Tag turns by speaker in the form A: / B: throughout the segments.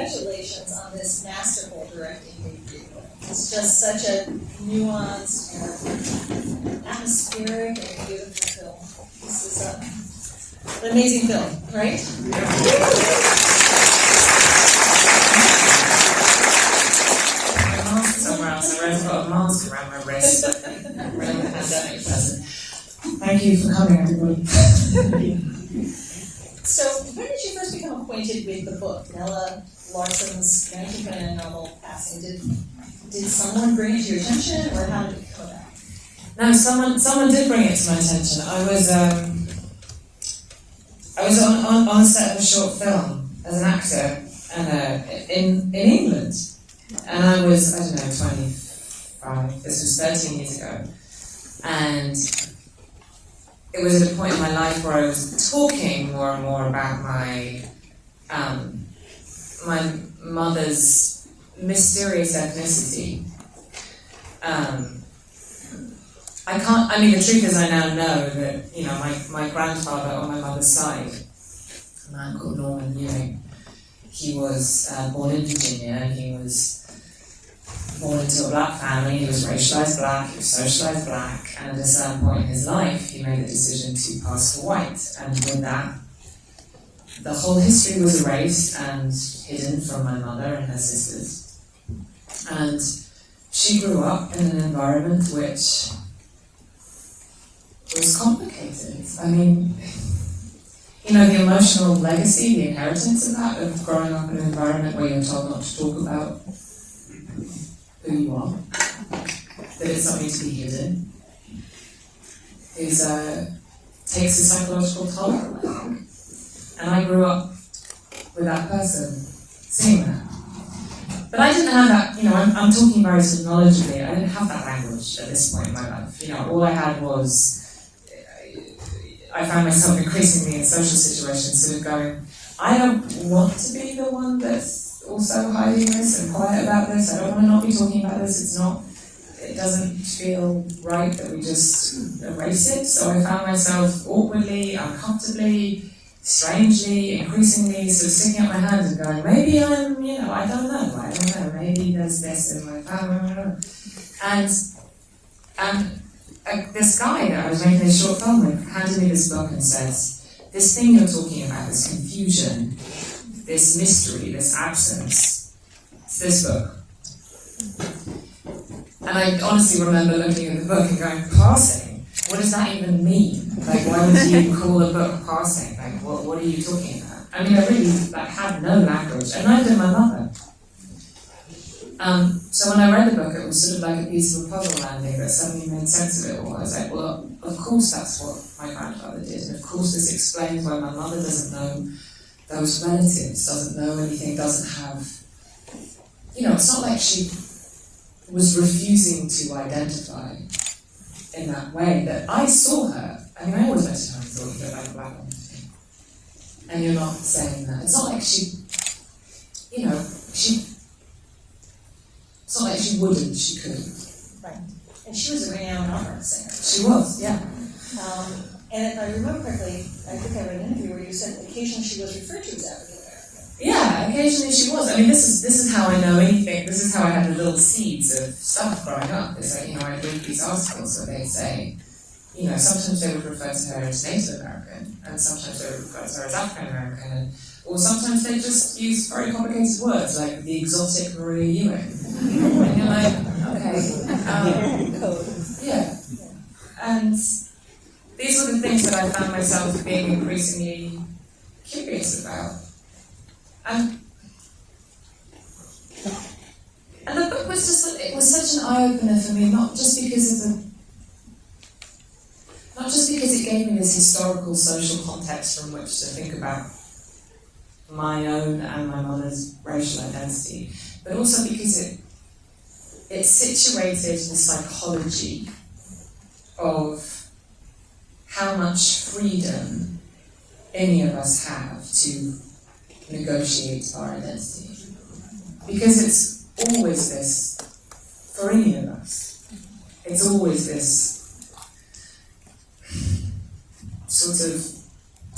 A: congratulations on this masterful directing debut. It's just such a nuanced and atmospheric and beautiful film. This is an amazing film, right?
B: Somewhere else, I've got a mask around my wrist. Around the pandemic present. Thank you for coming, everybody.
A: So, when did you first become acquainted with the book? Nella Larsen's 1929 novel Passing. Did someone bring it to your attention, or how did it come about?
B: No, someone did bring it to my attention. I was on the set of a short film as an actor in England. And I was, 25, this was 13 years ago. And it was at a point in my life where I was talking more and more about my mother's mysterious ethnicity. The truth is I now know that, my grandfather on my mother's side, a man called Ewing, he was born in Virginia, and he was born into a black family. He was racialized black, he was socialized black, and at a certain point in his life, he made the decision to pass for white. And with that, the whole history was erased and hidden from my mother and her sisters. And she grew up in an environment which was complicated. The emotional legacy, the inheritance of that, of growing up in an environment where you're told not to talk about who you are, that it's something to be hidden, takes a psychological toll. And I grew up with that person seeing that. But I didn't have that, I'm talking very sort of knowledgeably, I didn't have that language at this point in my life. All I had was, I found myself increasingly in social situations sort of going, I don't want to be the one that's also hiding this and quiet about this. I don't want to not be talking about this. It doesn't feel right that we just erase it. So I found myself awkwardly, uncomfortably, strangely, increasingly sort of sticking up my hand and going, maybe I'm, I don't know, maybe there's this in my family. And this guy that I was making this short film with handed me this book and says, this thing you're talking about, this confusion, this mystery, this absence, it's this book. And I honestly remember looking at the book and going, passing? What does that even mean? Why would you call a book passing? What are you talking about? I really had no language, and neither did my mother. So when I read the book, it was sort of like a piece of a puzzle landing that suddenly made sense of it all. I was like, well, of course that's what my grandfather did, and of course this explains why my mother doesn't know those relatives, doesn't know anything, doesn't have... it's not like she was refusing to identify in that way, that I saw her. I always went to her and thought you look like a black woman. And you're not saying that. It's not like she... It's not like she wouldn't, she couldn't.
A: Right. And she was a renowned opera singer.
B: She was, yeah.
A: And if I remember correctly, I think I read an interview where you said occasionally she was referred to as African American.
B: Yeah, occasionally she was. This is how I know anything. This is how I had the little seeds of stuff growing up. It's like, I'd read these articles where they'd say, sometimes they would refer to her as Native American, and sometimes they would refer to her as African American, or sometimes they just use very complicated words like the exotic Maria Ewing. And you're like, okay. Yeah. And these were the things that I found myself being increasingly curious about. And the book was it was such an eye-opener for me, not just because it gave me this historical social context from which to think about my own and my mother's racial identity, but also because it situated the psychology of how much freedom any of us have to negotiate our identity. Because it's always this, for any of us, it's always this sort of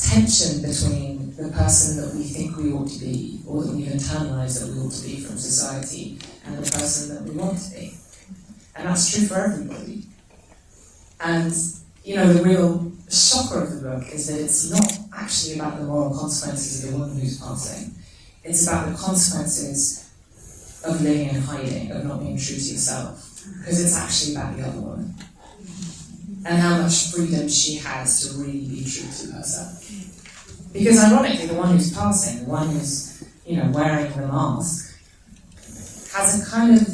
B: tension between the person that we think we ought to be, or that we've internalized that we ought to be from society, and the person that we want to be. And that's true for everybody. And, the real shocker of the book is that it's not actually about the moral consequences of the woman who's passing. It's about the consequences of living in hiding, of not being true to yourself. Because it's actually about the other woman. And how much freedom she has to really be true to herself. Because ironically, the one who's passing, the one who's, wearing the mask, has a kind of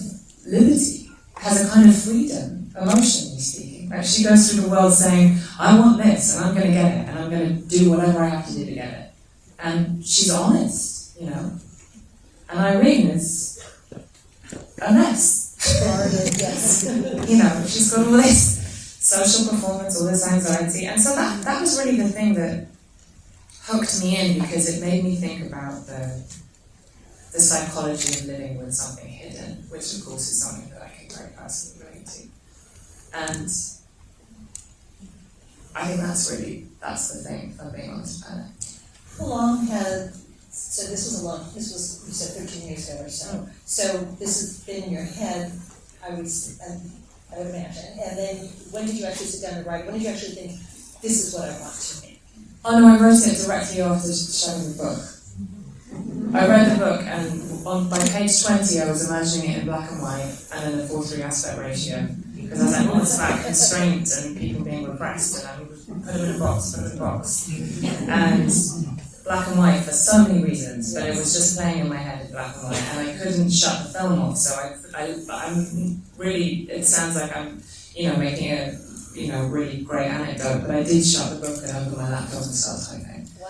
B: liberty, has a kind of freedom, emotionally speaking. Like she goes through the world saying, I want this, and I'm going to get it, and I'm going to do whatever I have to do to get it. And she's honest, And Irene is a mess.
A: Yes.
B: She's got all this social performance, all this anxiety. And so that was really the thing that hooked me in, because it made me think about the psychology of living with something hidden, which of course is something that I can very personally relate to. And I think that's the thing, if I'm being honest about it.
A: How long so this was, you said 13 years ago or so. So this has been in your head, I would imagine. And then when did you actually sit down and write? When did you actually think, this is what I want to make?
B: Oh no, I wrote it directly after showing the book. I read the book, and by page 20 I was imagining it in black and white and in a 4:3 aspect ratio. Because I was like, it's about constraint and people being repressed, and I would put them in a box. And black and white for so many reasons, but it was just playing in my head in black and white, and I couldn't shut the film off. So I'm really, it sounds like I'm, making a, really great anecdote, but I did shut the book and open my laptop and start typing.
A: Wow.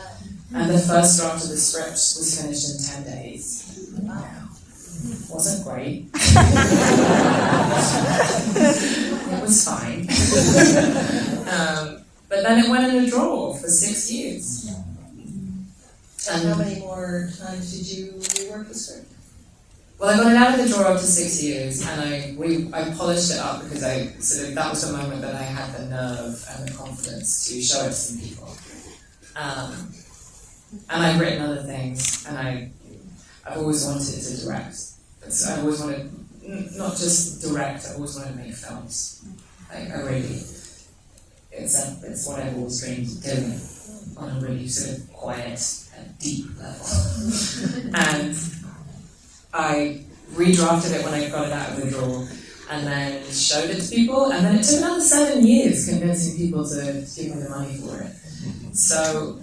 B: And the first draft of the script was finished in 10 days.
A: Wow.
B: Wasn't great. It was fine. But then it went in a drawer for 6 years.
A: And how many more times did you rework the script?
B: Well, I got it out of the drawer after 6 years, and I polished it up because that was the moment that I had the nerve and the confidence to show it to some people. And I've written other things, and I've always wanted to direct. I've always wanted, not just direct, I've always wanted to make films. It's what I've always dreamed of doing on a really sort of quiet and deep level. And I redrafted it when I got it out of the drawer, and then showed it to people, and then it took another 7 years convincing people to give me the money for it. So,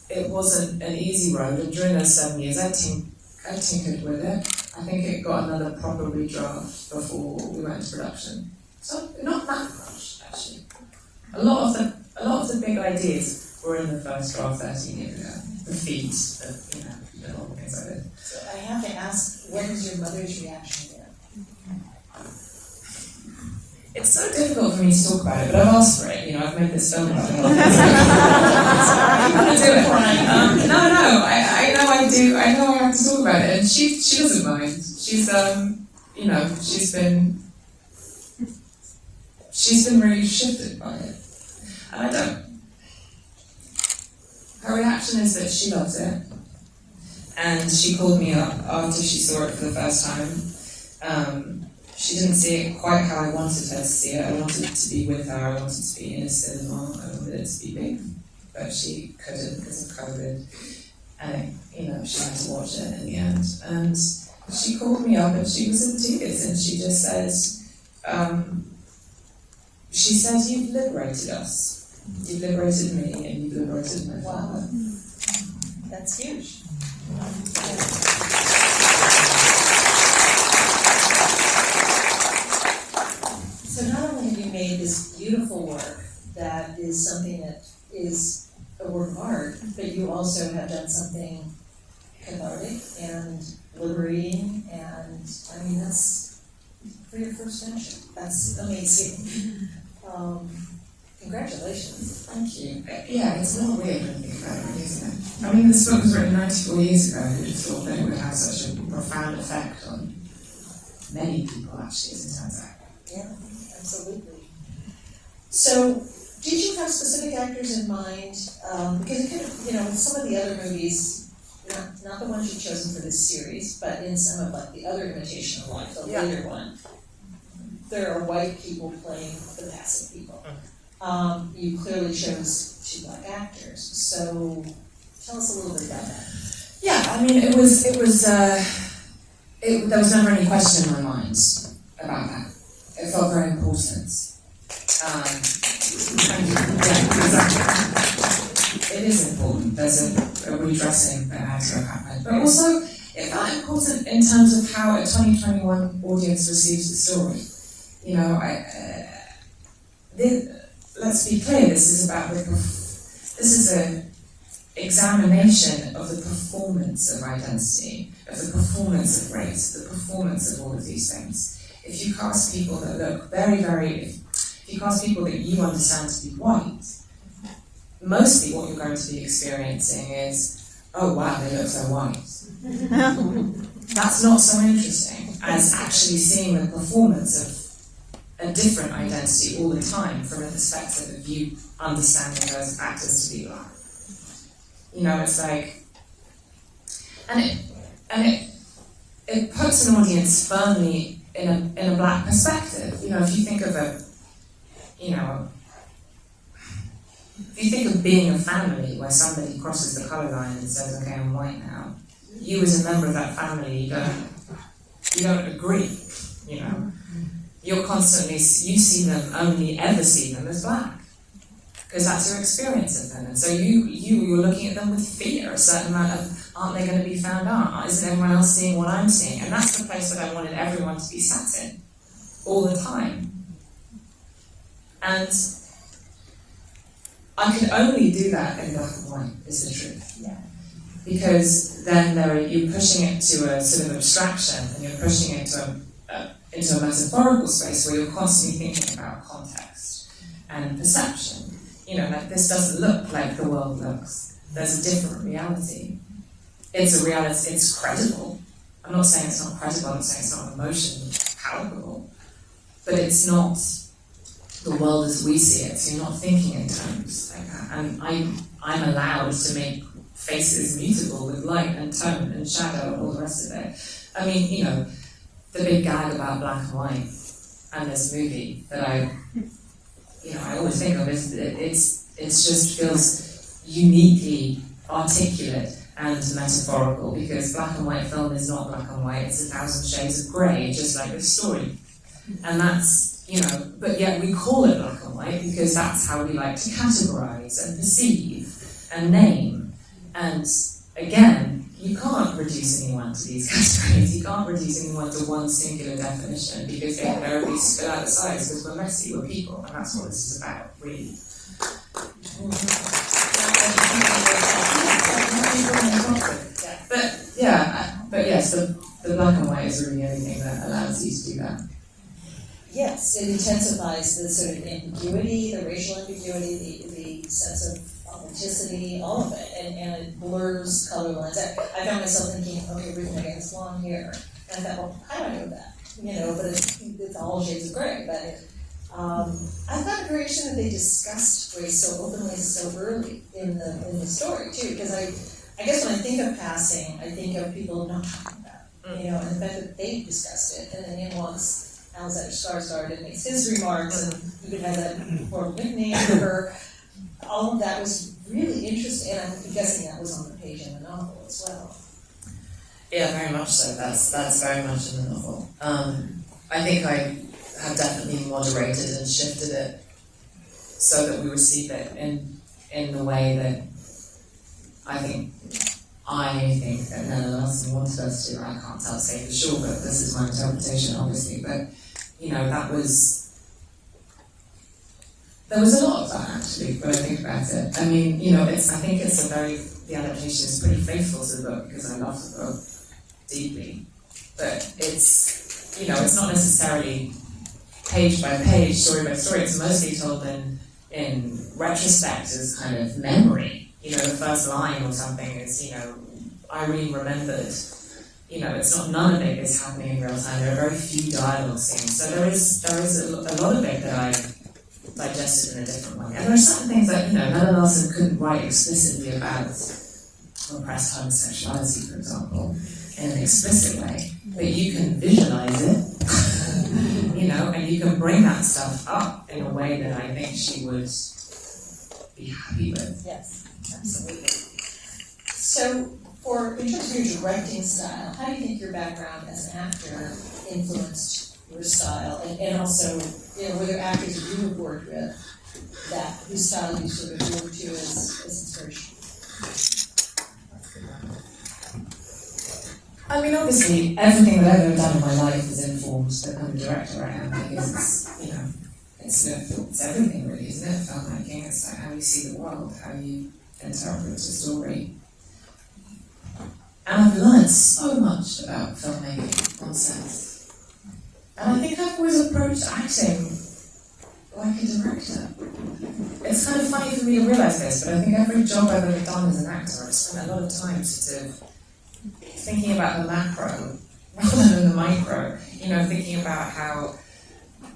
B: it wasn't an easy road, and during those 7 years I tinkered with it. I think it got another proper redraft before we went to production. So not that much, actually. A lot of the big ideas were in the first draft 13 years ago. The feet, all the things I did.
A: So I have to ask, what was your mother's reaction there?
B: It's so difficult for me to talk about it, but I've asked for it. I've made this film about it. I'm gonna do it. No, I know I do. I know I have to talk about it, and she doesn't mind. She's she's been really shifted by it, and I don't. Her reaction is that she loves it, and she called me up after she saw it for the first time. She didn't see it quite how I wanted her to see it. I wanted it to be with her, I wanted it to be in a cinema, I wanted it to be big, but she couldn't because of COVID. And she had to watch it in the end. And she called me up and she was in tears, and she just says, you've liberated us. You've liberated me, and you've liberated my father.
A: That's huge. So not only have you made this beautiful work that is something that is a work of art, but you also have done something cathartic and liberating, and that's for your first venture. That's amazing. Congratulations.
B: Thank you. Yeah, it's a little weird when you think about it, isn't it? This book was written 94 years ago, and you thought that it would have such a profound effect on many people, actually, as it turns out.
A: Yeah, absolutely. So Did you have specific actors in mind? Because it could have, with some of the other movies, not the ones you've chosen for this series, but in some of like the other Imitation of Life, the later one, there are white people playing the passive people. You clearly chose 2 black actors, so tell us a little bit about that.
B: Yeah, I mean, there was never any question in my mind about that. It felt very important. Yeah, exactly. It is important. There's a redressing that had to have happened. But also, it felt important in terms of how a 2021 audience receives the story. Let's be clear, this is an examination of the performance of identity, of the performance of race, of the performance of all of these things. If you cast people that look if you cast people that you understand to be white, mostly what you're going to be experiencing is, oh wow, they look so white. That's not so interesting as actually seeing the performance of a different identity all the time from a perspective of you understanding those actors to be black. It's like, and it puts an audience firmly in a black perspective. If you think of if you think of being a family where somebody crosses the colour line and says, okay, I'm white now, you as a member of that family, you don't agree, You're constantly, you see them, only ever see them as black. Because that's your experience of them. And so you're looking at them with fear, a certain amount of, aren't they going to be found out? Isn't everyone else seeing what I'm seeing? And that's the place that I wanted everyone to be sat in, all the time. And I could only do that in black and white, is the truth.
A: Yeah.
B: Because then you're pushing it to a sort of abstraction, and you're pushing it into a metaphorical space where you're constantly thinking about context and perception. Like this doesn't look like the world looks. There's a different reality. It's a reality, it's credible. I'm not saying it's not credible, I'm saying it's not emotionally palatable. But it's not the world as we see it, so you're not thinking in terms like that. And I'm allowed to make faces mutable with light and tone and shadow and all the rest of it. I mean, the big gag about black and white and this movie that I always think of is that it just feels uniquely articulate and metaphorical, because black and white film is not black and white, it's 1,000 shades of grey, just like this story. And that's, but yet we call it black and white because that's how we like to categorise and perceive and name. And again, you can't reduce anyone to these categories. You can't reduce anyone to one singular definition because they invariably spit out the sides because we're messy, we're people, and that's what this is about, really. But yes, the black and white is really the only thing that allows you to do that.
A: Yes, it intensifies the sort of ambiguity, the racial ambiguity, the sense of authenticity, all of it, and it blurs color lines. I found myself thinking, okay, Ruth Negga has blonde hair, and I thought, well, how do I know that? But it's all shades of gray. But I thought it very interesting that they discussed race so openly so early in the story too, because I guess when I think of passing, I think of people not talking about it, and the fact that they discussed it, and then once Alexander Skarsgård and makes his remarks, and you could have that horrible nickname for her. All of that was really interesting, and I'm guessing that was on the page in the novel as well.
B: Yeah, very much so. That's very much in the novel. I think I have definitely moderated and shifted it so that we receive it in the way that I think that Nella Larsen wanted us to. I can't say for sure, but this is my interpretation, obviously. But there was a lot of that actually when I think about it. I mean, the adaptation is pretty faithful to the book because I love the book deeply. But it's not necessarily page by page, story by story. It's mostly told in retrospect as kind of memory. The first line or something is, Irene remembered. It's not, none of it is happening in real time. There are very few dialogue scenes. So there is a lot of it that digested in a different way. And there are certain things that, Nella Larsen couldn't write explicitly about repressed homosexuality, for example, in an explicit way, but you can visualize it, and you can bring that stuff up in a way that I think she would be happy with.
A: Yes, absolutely. So, in terms of your directing style, how do you think your background as an actor influenced your style? And also, were there actors that you have worked with whose style you sort of look to as inspiration?
B: I mean, obviously, everything that I've ever done in my life has informed the kind of director I am, because it's everything really, isn't it? Filmmaking, it's like how you see the world, how you interpret a story. And I've learned so much about filmmaking on set. And I think I've always approached acting like a director. It's kind of funny for me to realise this, but I think every job I've ever done as an actor, I've spent a lot of time sort of thinking about the macro rather than the micro. Thinking about how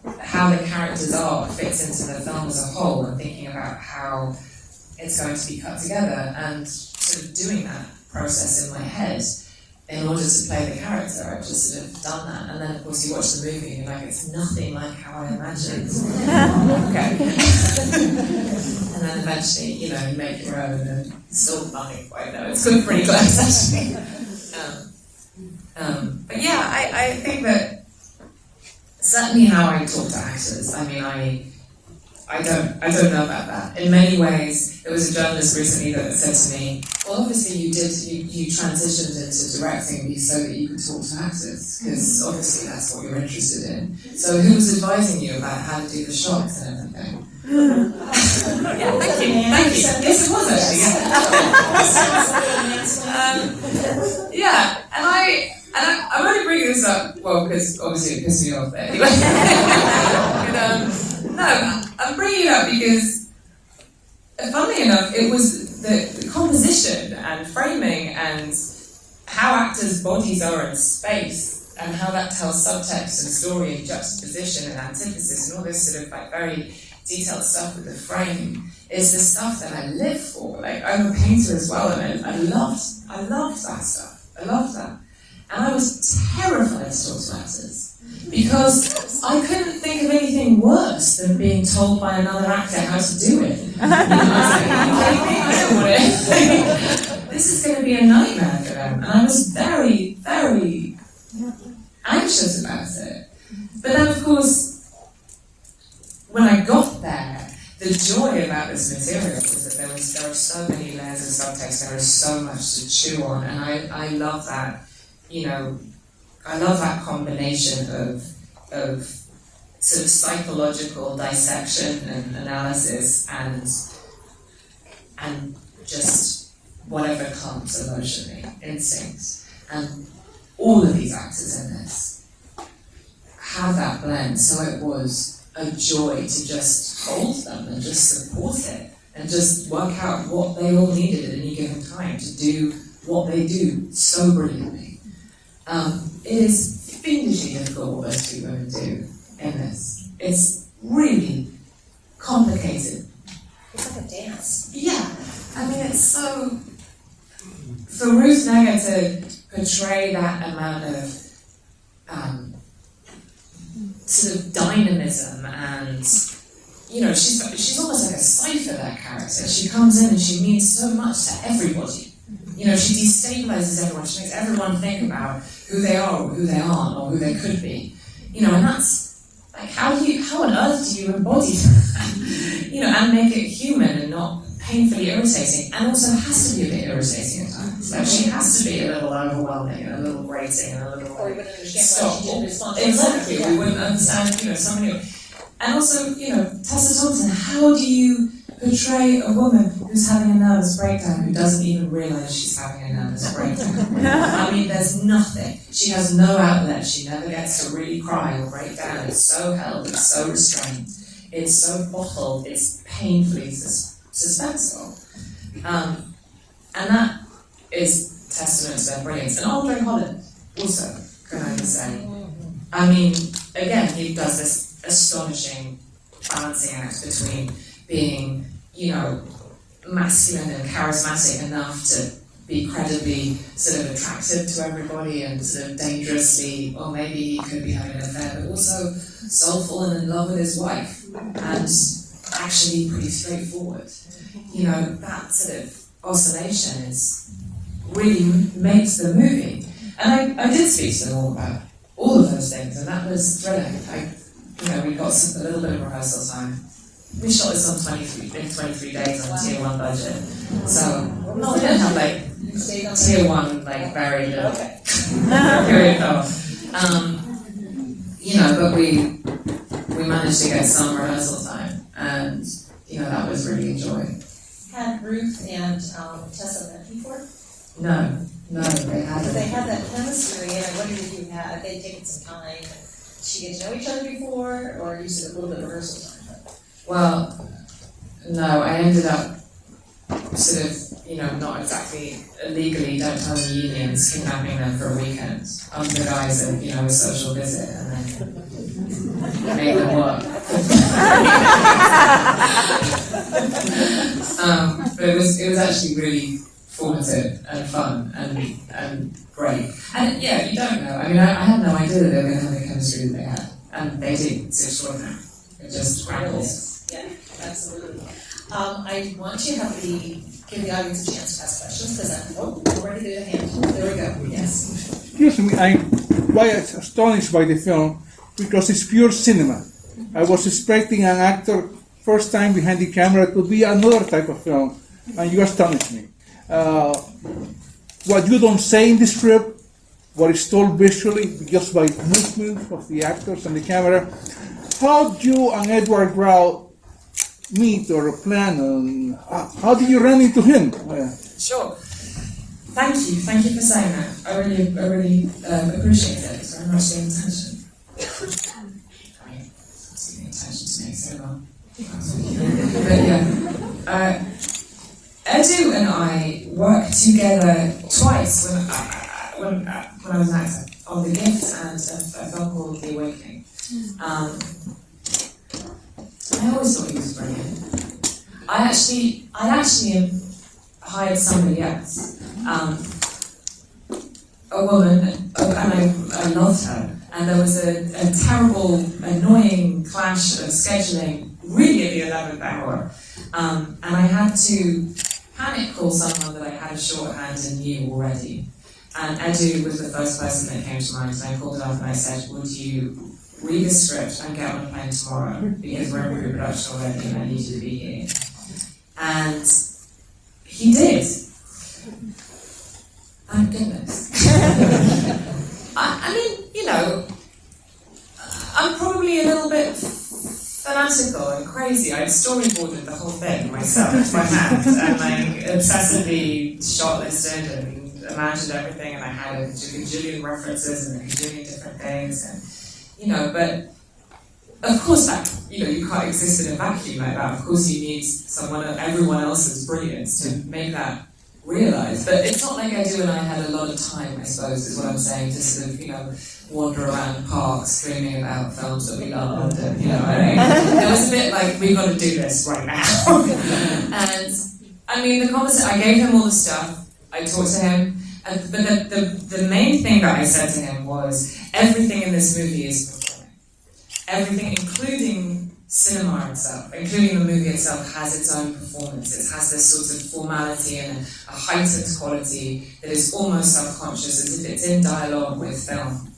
B: the characters' arc fits into the film as a whole, and thinking about how it's going to be cut together, and sort of doing that process in my head in order to play the character. I've just sort of done that, and then of course you watch the movie and you're like, it's nothing like how I imagined. Okay. And then eventually, you make your own, and still nothing quite know. It's good, pretty close actually. But yeah, I think that certainly how I talk to actors, I mean, I don't know about that. In many ways, there was a journalist recently that said to me, well, obviously you transitioned into directing so that you could talk to actors, because obviously that's what you're interested in. So who was advising you about how to do the shots and everything? Yeah, thank you. Yes, it was actually, yeah. And I'm only bringing this up, well, because obviously it pissed me off there. Anyway. But, no, I'm bringing it up because, funnily enough, it was the composition and framing and how actors' bodies are in space and how that tells subtext and story and juxtaposition and antithesis and all this sort of like very detailed stuff with the frame is the stuff that I live for. Like, I'm a painter as well, and I loved that stuff. I loved that. And I was terrified to talk to actors because I couldn't think of anything worse than being told by another actor how to do it. I was like, are you kidding me? I don't want it. This is going to be a nightmare for them. And I was very, very anxious about it. But then, of course, when I got there, the joy about this material was that there are so many layers of subtext, there is so much to chew on, and I love that. I love that combination of sort of psychological dissection and analysis and just whatever comes emotionally, instincts. And all of these actors in this have that blend, so it was a joy to just hold them and just support it and just work out what they all needed at any given time to do what they do so brilliantly. It is fiendishly difficult what those two women do in this. It's really complicated.
A: It's like a dance.
B: Yeah, I mean, it's so... For Ruth Negga to portray that amount of sort of dynamism and, she's almost like a cipher, that character. She comes in and she means so much to everybody. She destabilizes everyone. She makes everyone think about who they are or who they aren't or who they could be. And that's like how on earth do you embody that? And make it human and not painfully irritating, and also has to be a bit irritating at times. Like, she has to be a little overwhelming and a little grating and a little
A: or we wouldn't understand why she didn't respond.
B: Exactly, we wouldn't understand, somebody. And also, Tessa Thompson, how do you portray a woman who's having a nervous breakdown who doesn't even realise she's having a nervous breakdown? I mean, there's nothing. She has no outlet. She never gets to really cry or break down. It's so held, it's so restrained, it's so bottled, it's painfully suspenseful. And that is testament to their brilliance. And Holland also, can I just say. I mean, again, he does this astonishing balancing act between being, masculine and charismatic enough to be credibly sort of attractive to everybody and sort of dangerously, or maybe he could be having an affair, but also soulful and in love with his wife and actually pretty straightforward. That sort of oscillation really makes the movie. And I did speak to them all about all of those things, and that was thrilling. We got a little bit of rehearsal time. We shot this on 23 days on a tier 1 budget. So, we didn't have tier 1, very little period film. But we managed to get some rehearsal time, and, that was really enjoying.
A: Had Ruth and Tessa met before?
B: No, they hadn't.
A: They had that chemistry, and I wondered if if they'd taken some time, and she get to know each other before, or you said a little bit of rehearsal time?
B: Well, no, I ended up sort of, not exactly illegally, don't tell the unions, kidnapping them for a weekend under the guise of, a social visit, and then made them work. But it was actually really formative and fun and great. And yeah, you don't know. I mean, I had no idea that they were going to have the chemistry that they had, and they did. It's extraordinary. It just rankles.
A: Yeah, absolutely. I want to give the audience a chance to ask questions, because I'm ready to hand. There we go. Yes.
C: Excuse me, I'm quite astonished by the film because it's pure cinema. I was expecting an actor first time behind the camera to be another type of film, and you astonished me. What you don't say in the script, what is told visually, just by movement of the actors and the camera. How do you and Edward Grau meet or plan, and how did you run into him?
B: Sure. Thank you for saying that. I really appreciate it. It's very much the intention. It's the intention to make so well. But yeah, Edu and I worked together twice when I was an actor on The Gift and a film called The Awakening. I always thought he was brilliant. I actually hired somebody else, a woman, and I loved her. And there was a terrible, annoying clash of scheduling, really at the 11th hour. And I had to panic call someone that I had a shorthand and knew already. And Edu was the first person that came to mind, and I called it up and I said, would you read the script and get on a plane tomorrow, because we're in pre-production already and I need you to be here. And he did. Thank goodness. I mean, I'm probably a little bit fanatical and crazy. I storyboarded the whole thing myself with my hands, and obsessively shortlisted and imagined everything, and I had a gajillion references and a gajillion different things, and but of course that, you can't exist in a vacuum like that. Of course you need everyone else's brilliance to make that realised. But it's not like Edu and I had a lot of time, I suppose, is what I'm saying, to sort of, wander around parks dreaming about films that we loved, and, it was a bit like, we've got to do this right now. And, I mean, the conversation, I gave him all the stuff, I talked to him, but the main thing that I said to him was, everything in this movie is performing. Everything, including cinema itself, including the movie itself, has its own performance. It has this sort of formality and a heightened quality that is almost subconscious, as if it's in dialogue with film.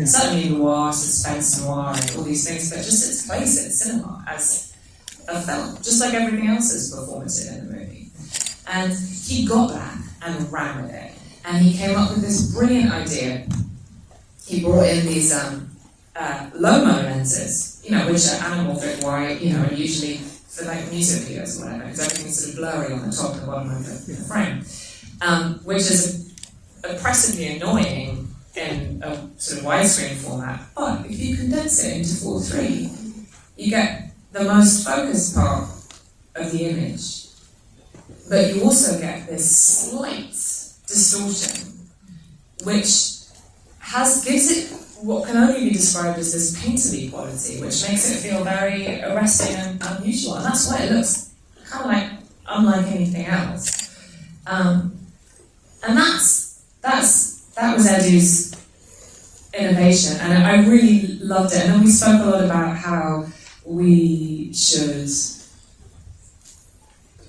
B: Certainly noir, suspense noir, and all these things, but just its place in cinema as a film, just like everything else is performative in the movie. And he got that and ran with it. And he came up with this brilliant idea. He brought in these low-mo lenses, which are anamorphic wide, and usually for like music videos or whatever, because everything's sort of blurry on the top and the bottom of the frame, which is oppressively annoying in a sort of widescreen format. But if you condense it into 4:3, you get the most focused part of the image, but you also get this slight distortion, which gives it what can only be described as this painterly quality, which makes it feel very arresting and unusual. And that's why it looks kind of like unlike anything else. And that was Edu's innovation, and I really loved it. And then we spoke a lot about how we should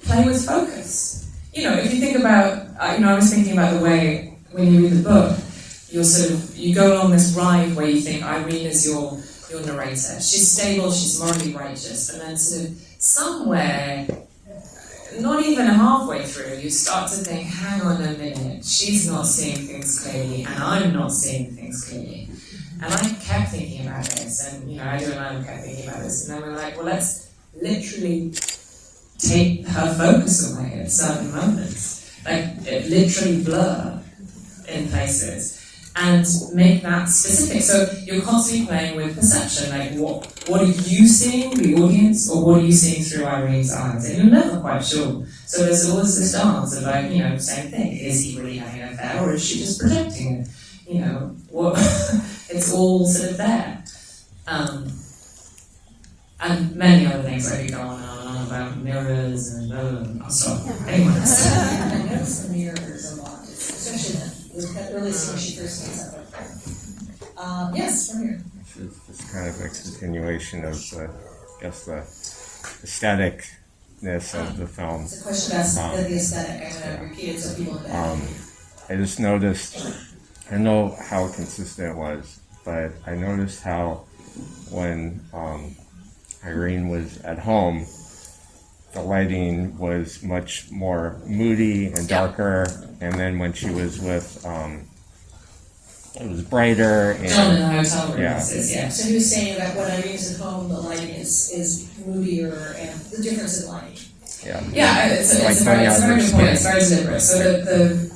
B: play with focus. You know, if you think about, I was thinking about the way when you read the book, you go along this ride where you think Irene is your narrator. She's stable, she's morally righteous, and then sort of somewhere, not even halfway through, you start to think, hang on a minute, she's not seeing things clearly, and I'm not seeing things clearly. And I kept thinking about this, and Edu and I kept thinking about this, and then we were like, well, let's literally take her focus away at certain moments. Like, it literally blur in places. And make that specific. So you're constantly playing with perception, like what are you seeing, the audience, or what are you seeing through Irene's eyes? And you're never quite sure. So there's always this dance of like, same thing. Is he really having an affair, or is she just projecting it? It's all sort of there. And many other things, I could go on and on about mirrors and I'll stop. Anyway.
A: I notice the mirrors a lot, especially that early scene when she first meets up with her. Yes, from here.
D: It's kind of a continuation of the aestheticness of the film.
A: It's a question about the aesthetic. I'm going to repeat it so people know.
D: I just noticed, I don't know how consistent it was, but I noticed how when Irene was at home, the lighting was much more moody and darker, and then when she was with, it was brighter. And,
B: John in the hotel room.
D: Yeah.
A: So he was saying that when Irene's at home, the lighting is moodier, and the difference in lighting.
B: Yeah, it's a very good point. It's very deliberate. So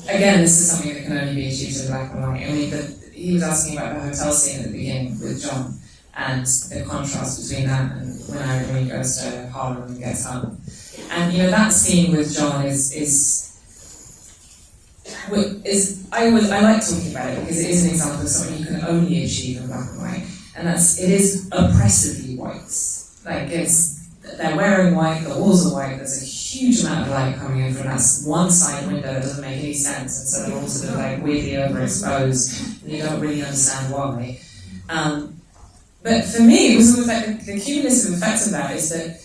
B: again, this is something that can only be achieved in black and white. I mean, he was asking about the hotel scene at the beginning with John, and the contrast between that and when Irene goes to Holland and gets home. And that scene with John is I like talking about it because it is an example of something you can only achieve in black and white, and it is oppressively white. Like they're wearing white, the walls are white, there's a huge amount of light coming in from that one side window that doesn't make any sense, and so they're all sort of like weirdly overexposed, and you don't really understand why. But for me, it was always like the cumulative effect of that is that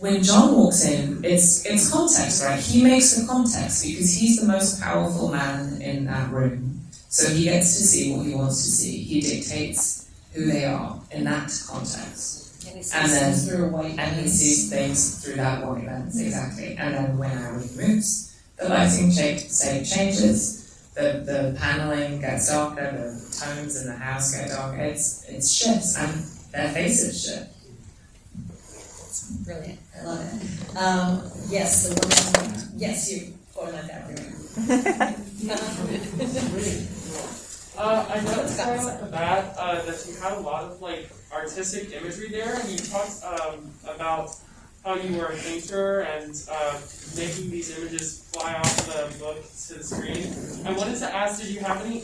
B: when John walks in, it's context, right? He makes the context because he's the most powerful man in that room. So he gets to see what he wants to see. He dictates who they are in that context.
A: And he sees things through a white lens.
B: And he sees things through that white lens, exactly. And then when Irene moves, the lighting changes. The paneling gets darker, the tones in the house get darker, it shifts, and their faces shift.
A: It's brilliant, I love it. Yes, the woman, yes, you quoted like that.
E: I noticed right off the bat that you had a lot of artistic imagery there, and you talked about how you were a painter and making these images fly off the book to the screen. I wanted to ask, did you have any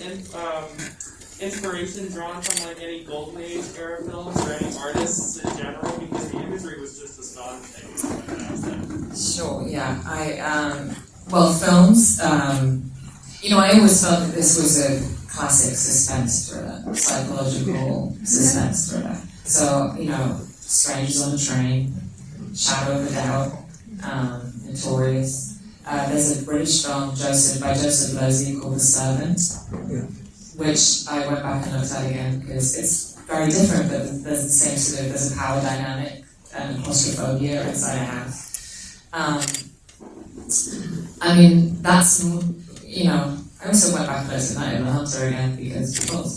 E: inspiration drawn from any Golden Age era films or any artists in general? Because the imagery was just astonishing.
B: Sure, yeah. Films. I always felt that this was a classic suspense thriller, psychological suspense thriller. So, Strangers on the Train, Shadow of a Doubt, Notorious. There's a British film by Joseph Losey called The Servant, which I went back and looked at again because it's very different, but there's the same there's a power dynamic and claustrophobia inside a house. That's, I also went back and looked at Night of the Hunter again because of course.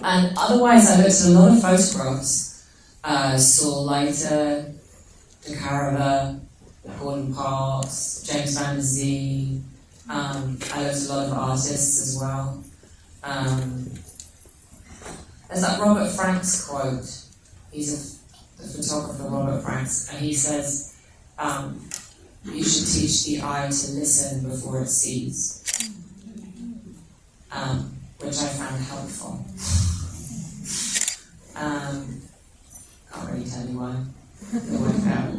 B: And otherwise, I looked at a lot of photographs. Saw Leiter, De Carava, Gordon Parks, James Van Der Zee. I looked at a lot of artists as well. There's that Robert Franks quote. He's the photographer, Robert Franks, and he says, you should teach the eye to listen before it sees. which I found helpful. Can't really tell you why. It'll work out.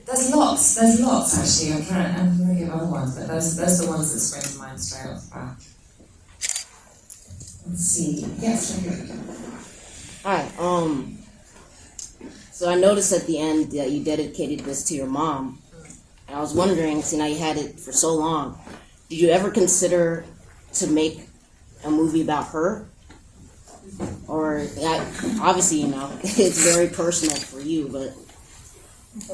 B: There's lots actually. I'm thinking of other ones, but those the ones that spring to mind straight off the bat. Let's see. Yes, right here.
F: Hi. So I noticed at the end that you dedicated this to your mom. And I was wondering, see, now you had it for so long, did you ever consider to make a movie about her? Or, obviously, you know, it's very personal for you, but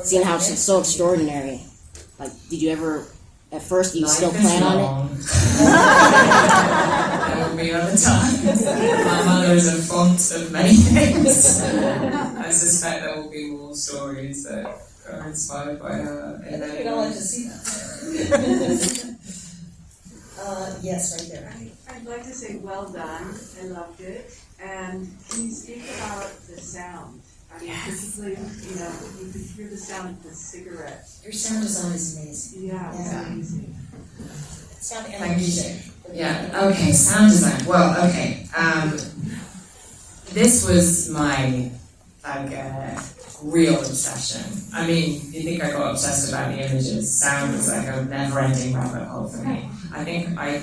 F: seeing how she's so extraordinary, like, did you ever, at first, do you still plan on it?
B: There will be other times. My mother is a font of many things. I suspect there will be more stories that are inspired by her.
A: I think we'd all like to see that. Yes, right there.
G: I'd like to say well done. I loved it. And can you speak about the sound? I mean, particularly, you know, you could hear the sound of the cigarette.
A: Your sound design is amazing.
G: Yeah, it's amazing.
A: Sound and
B: Thank you.
A: music.
B: Yeah, okay, sound design. Well, okay. This was my, real obsession. I mean, you think I got obsessed about the images. Sound was like a never-ending rabbit hole for me. I think I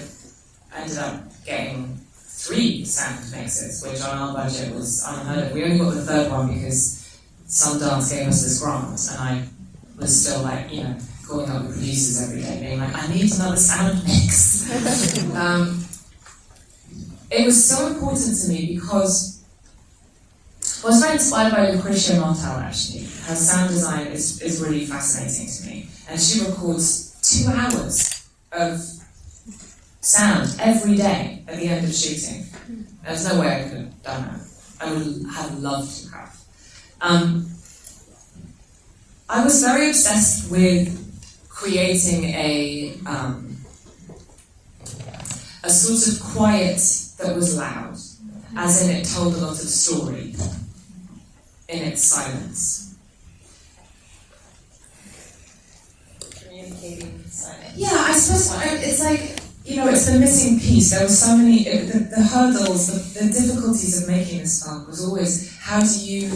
B: ended up getting 3 sound mixes, which on our budget was unheard of. We only got the 3rd one because Sundance gave us this grant, and I was still like, you know, calling up the producers every day, being like, I need another sound mix. It was so important to me because I was very inspired by Lucretia Martel, actually. Her sound design is really fascinating to me. And she records 2 hours of sound every day at the end of shooting. There's no way I could have done that. I would have loved to have. I was very obsessed with creating a sort of quiet that was loud, as in it told a lot of story in its silence.
A: Communicating silence.
B: Yeah, I suppose it's like, you know, it's the missing piece. There were so many, the hurdles, the difficulties of making this film was always how do you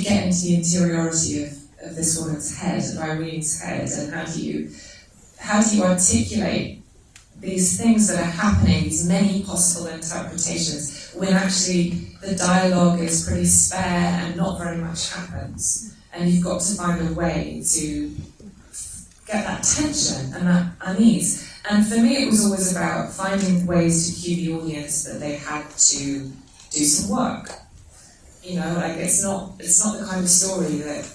B: get into the interiority of this woman's head, of Irene's head, and how do you articulate these things that are happening, these many possible interpretations, when actually the dialogue is pretty spare and not very much happens. And you've got to find a way to get that tension and that unease. And for me, it was always about finding ways to cue the audience that they had to do some work. You know, like it's not the kind of story that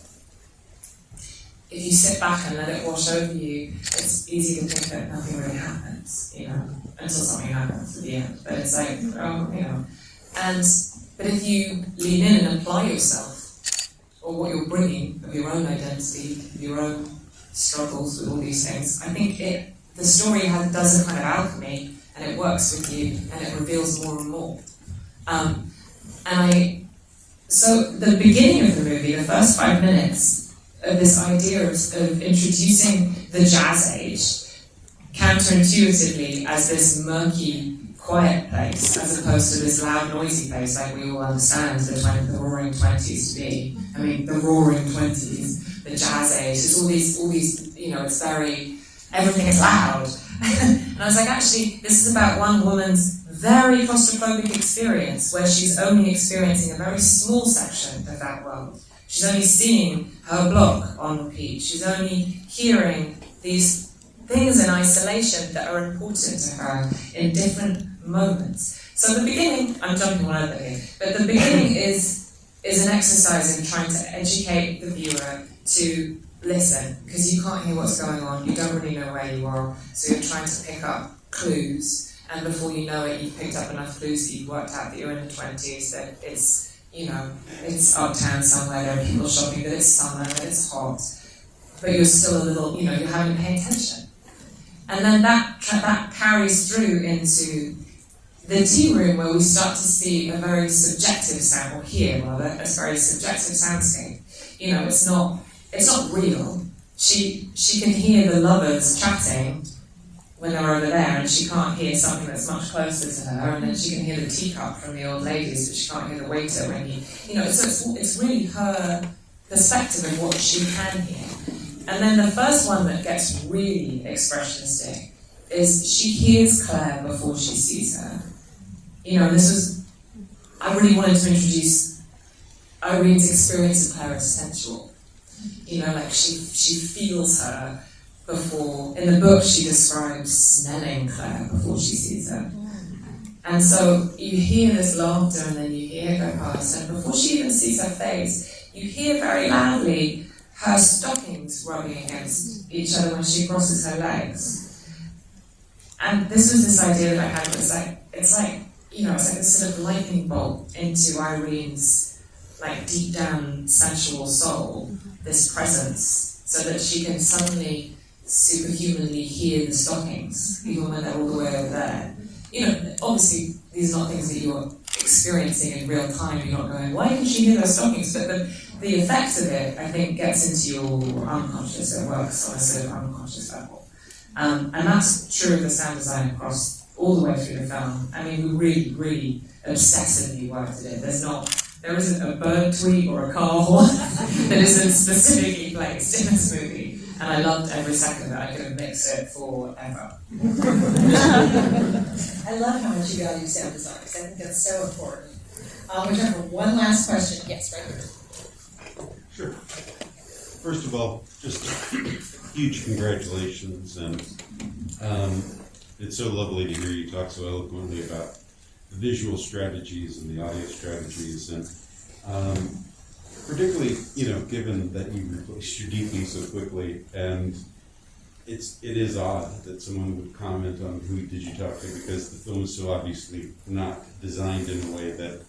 B: if you sit back and let it wash over you, it's easy to think that nothing really happens, you know, until something happens at the end. But it's like, oh, you know. But if you lean in and apply yourself, or what you're bringing of your own identity, your own struggles with all these things, I think the story does a kind of alchemy, and it works with you, and it reveals more and more. So the beginning of the movie, the first 5 minutes, of this idea of introducing the jazz age counterintuitively as this murky, quiet place, as opposed to this loud, noisy place like we all understand the roaring 20s to be. I mean, the roaring 20s, the jazz age, it's all these, you know, it's very, everything is loud. And I was like, actually, this is about one woman's very claustrophobic experience where she's only experiencing a very small section of that world. She's only seeing her block on repeat. She's only hearing these things in isolation that are important to her in different moments. So the beginning, I'm jumping all over here, but the beginning is an exercise in trying to educate the viewer to listen, because you can't hear what's going on, you don't really know where you are, so you're trying to pick up clues, and before you know it, you've picked up enough clues that you've worked out that you're in the 20s, that it's, you know, it's uptown somewhere, there are people shopping, that it's summer, that it's hot, but you're still a little, you know, you haven't paid attention. And then that carries through into the tea room, where we start to see a very subjective sound, or hear rather, a very subjective soundscape. You know, it's not real. She can hear the lovers chatting, when they're over there, and she can't hear something that's much closer to her, and then she can hear the teacup from the old ladies, but she can't hear the waiter when so it's really her perspective of what she can hear. And then the first one that gets really expressionistic is she hears Claire before she sees her. I really wanted to introduce Irene's experience of Claire as sensual. She feels her before. In the book, she describes smelling Claire before she sees her. And so you hear this laughter, and then you hear her go past, and before she even sees her face, you hear very loudly her stockings rubbing against each other when she crosses her legs. And this was this idea that I had, it's like a sort of lightning bolt into Irene's deep down sensual soul, this presence, so that she can suddenly superhumanly hear the stockings, even when they're all the way over there. Obviously these are not things that you're experiencing in real time. You're not going, why didn't she hear those stockings? But the effect of it, I think, gets into your unconscious. It works on a sort of unconscious level. And that's true of the sound design across all the way through the film. I mean, we really, really obsessively worked at it. There isn't a bird tweet or a car horn that isn't specifically placed in this movie. And I loved every second of it. I could have mixed it forever.
A: I love how much you value sound design, because I think that's so important. We have one last question. Yes, right here.
H: Sure. First of all, just huge congratulations, and it's so lovely to hear you talk so eloquently about the visual strategies and the audio strategies, and particularly, given that you replaced your DP so quickly, and it is odd that someone would comment on who did you talk to, because the film is so obviously not designed in a way that,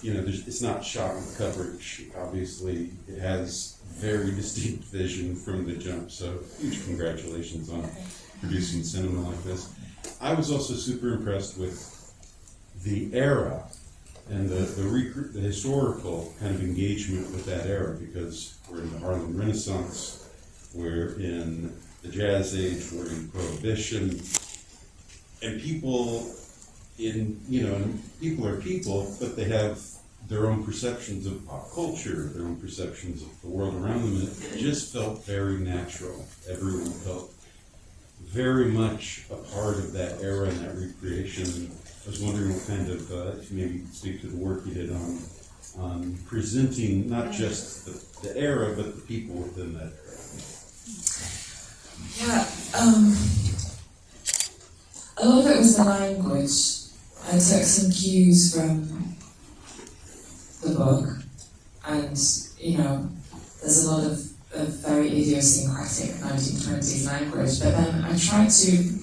H: it's not shot with coverage. Obviously, it has very distinct vision from the jump, so huge congratulations on producing cinema like this. I was also super impressed with the era and the historical kind of engagement with that era, because we're in the Harlem Renaissance, we're in the Jazz Age, we're in Prohibition, and people are people, but they have their own perceptions of pop culture, their own perceptions of the world around them, and it just felt very natural. Everyone felt very much a part of that era and that recreation. I was wondering what kind of, if you maybe speak to the work you did on presenting not just the era, but the people within that era.
B: A lot of it was the language. I took some cues from the book, and there's a lot of very idiosyncratic 1920s language, but then I tried to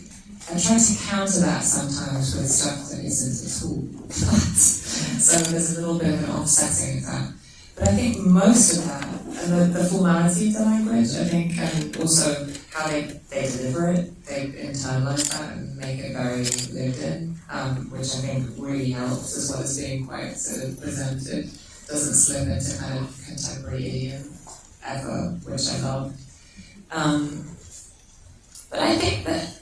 B: counter that sometimes with stuff that isn't at all that. So there's a little bit of an offsetting of that. But I think most of that, and the formality of the language, I think, and also how they deliver it, they internalize that and make it very lived in, which I think really helps, as well as being quite sort of presented. Doesn't slip into kind of contemporary idiom ever, which I love. But I think that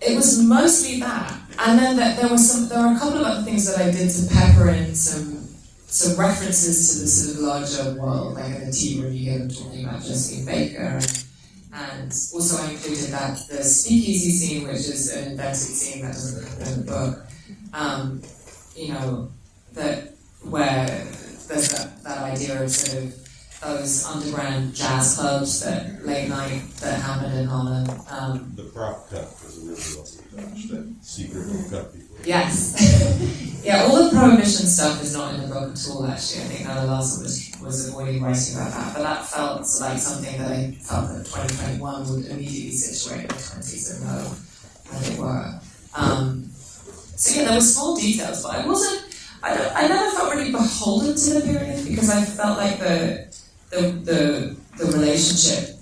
B: it was mostly that, and then there were a couple of other things that I did to pepper in some references to the sort of larger world, like in the tea room you hear them talking about Josephine Baker, and also I included the speakeasy scene, which is an invented scene that doesn't happen in the book. Where there's that idea of sort of those underground jazz clubs that late night that happen in Holland.
H: The prop cup was a really lovely touch, that secret little cup before.
B: Yes. Yeah, all the Prohibition stuff is not in the book at all, actually. I think Nella Larsen was avoiding writing about that, but that felt like something that I felt that 2021 would immediately situate in the 20s and know, as it were. So yeah, there were small details, but I never felt really beholden to the period, because I felt like the relationship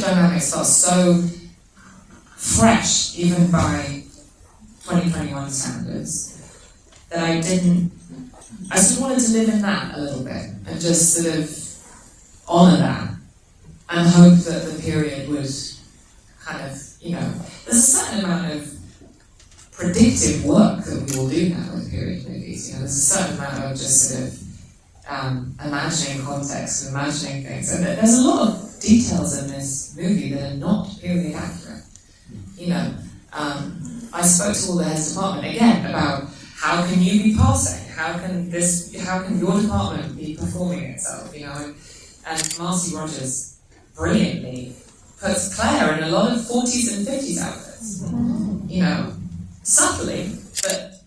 B: dynamics felt so fresh, even by 2021 standards, that I just wanted to live in that a little bit and just sort of honor that and hope that the period would kind of, there's a certain amount of predictive work that we all do now with period movies. There's a certain amount of just sort of imagining context and imagining things. And there's a lot of details in this movie that are not period accurate. I spoke to all the heads of department again about how can you be passing? How can your department be performing itself? And Marcy Rogers brilliantly puts Claire in a lot of 40s and 50s outfits. Subtly, but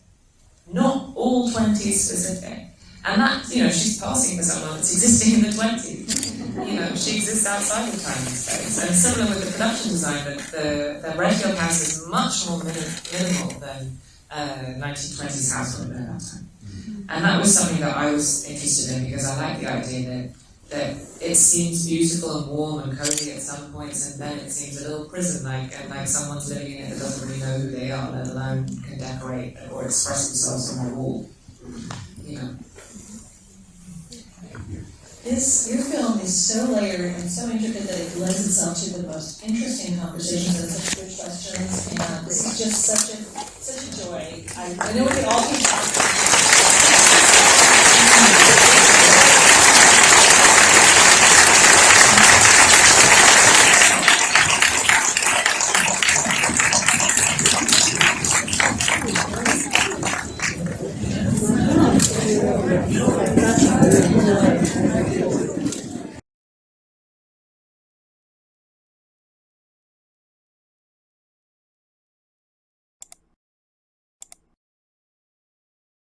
B: not all 20s specific. And that, she's passing for someone that's existing in the 20s. She exists outside of time and space. And similar with the production design, the Redfield house is much more minimal than 1920s house would have been at that time. And that was something that I was interested in because I like the idea that it seems beautiful and warm and cozy at some points, and then it seems a little prison-like, and like someone's living in it that doesn't really know who they are, let alone can decorate or express themselves on a wall.
A: Your film is so layered and so intricate that it lends itself to the most interesting conversations and such good questions, and this is just such a joy. I know we could all be talking.